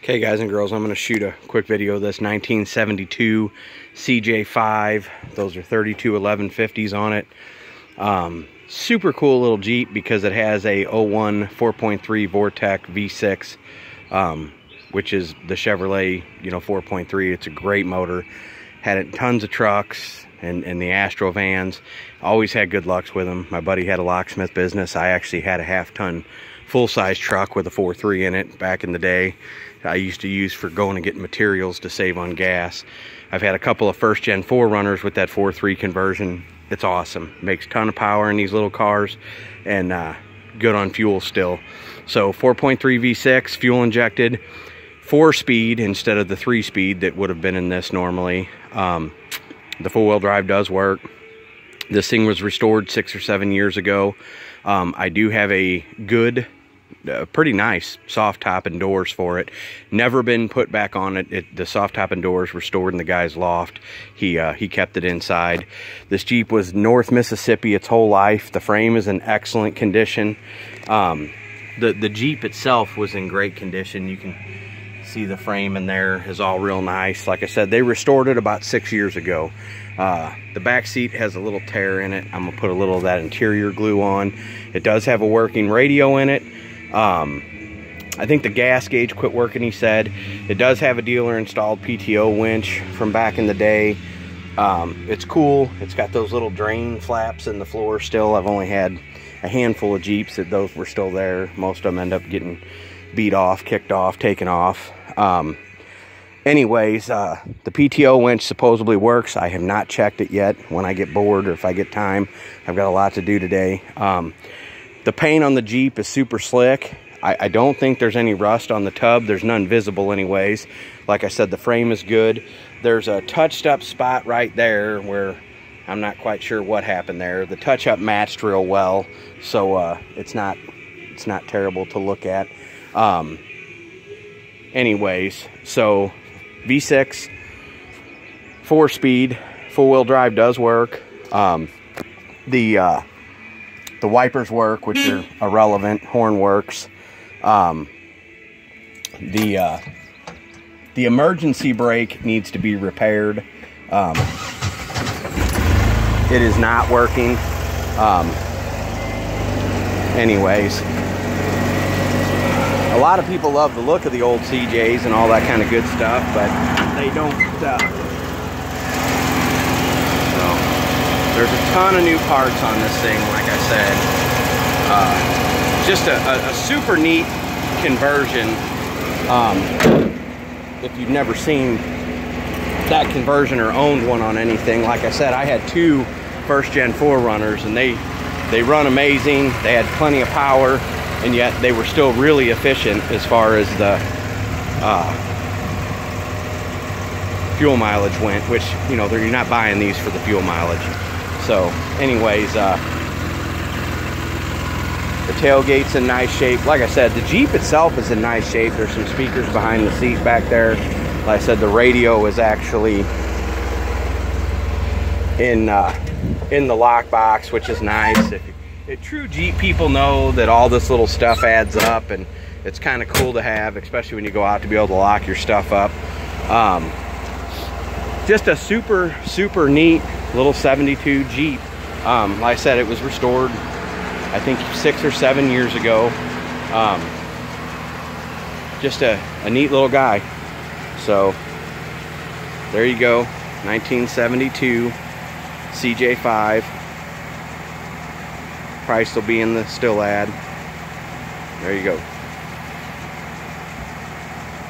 Okay guys and girls, I'm going to shoot a quick video of this 1972 CJ5. Those are 32 1150s on it. Super cool little Jeep because it has a 01 4.3 Vortec V6, which is the Chevrolet, 4.3. It's a great motor. Had it in tons of trucks and the Astro vans. Always had good lucks with them. My buddy had a locksmith business. I actually had a half-ton full-size truck with a 4.3 in it back in the day. I used to use for going and getting materials to save on gas. I've had a couple of first-gen 4Runners with that 4.3 conversion. It's awesome. Makes a ton of power in these little cars and good on fuel still. So 4.3 V6, fuel injected, 4-speed instead of the 3-speed that would have been in this normally. The four-wheel drive does work. This thing was restored 6 or 7 years ago. I do have a good, pretty nice soft top and doors for it. Never been put back on it. The soft top and doors were stored in the guy's loft. He kept it inside. This Jeep was North Mississippi its whole life. The frame is in excellent condition. The Jeep itself was in great condition. You can see the frame in there is all real nice. Like I said, they restored it about 6 years ago. The back seat has a little tear in it. I'm gonna put a little of that interior glue on. It does have a working radio in it. I think the gas gauge quit working, he said. It does have a dealer installed PTO winch from back in the day. It's cool. It's got those little drain flaps in the floor still. I've only had a handful of Jeeps that those were still there. Most of them end up getting beat off, kicked off, taken off. Anyways, the PTO winch supposedly works. I have not checked it yet. When I get bored or if I get time, I've got a lot to do today. The paint on the Jeep is super slick. I don't think there's any rust on the tub. There's none visible anyways. Like I said, the frame is good. There's a touched up spot right there where I'm not quite sure what happened there. The touch up matched real well, so it's not terrible to look at. Anyways, so V6, 4-speed, four-wheel drive does work. The wipers work, which are irrelevant. Horn works. The emergency brake needs to be repaired. It is not working. Anyways, a lot of people love the look of the old CJs and all that kind of good stuff, but they don't. So there's a ton of new parts on this thing. Like I said, just a super neat conversion. If you've never seen that conversion or owned one on anything, like I said, I had 2 first-gen 4Runners, and they run amazing. They had plenty of power, and yet they were still really efficient as far as the fuel mileage went, which, you're not buying these for the fuel mileage. So anyways, the tailgate's in nice shape. Like I said, the Jeep itself is in nice shape. There's some speakers behind the seat back there. Like I said, the radio is actually in the lockbox, which is nice. If true Jeep people know that all this little stuff adds up, and it's kind of cool to have, especially when you go out to be able to lock your stuff up. Just a super neat little 72 Jeep. Like I said, it was restored I think 6 or 7 years ago. Just a neat little guy. So there you go, 1972 CJ5. Price will be in the still ad. There you go.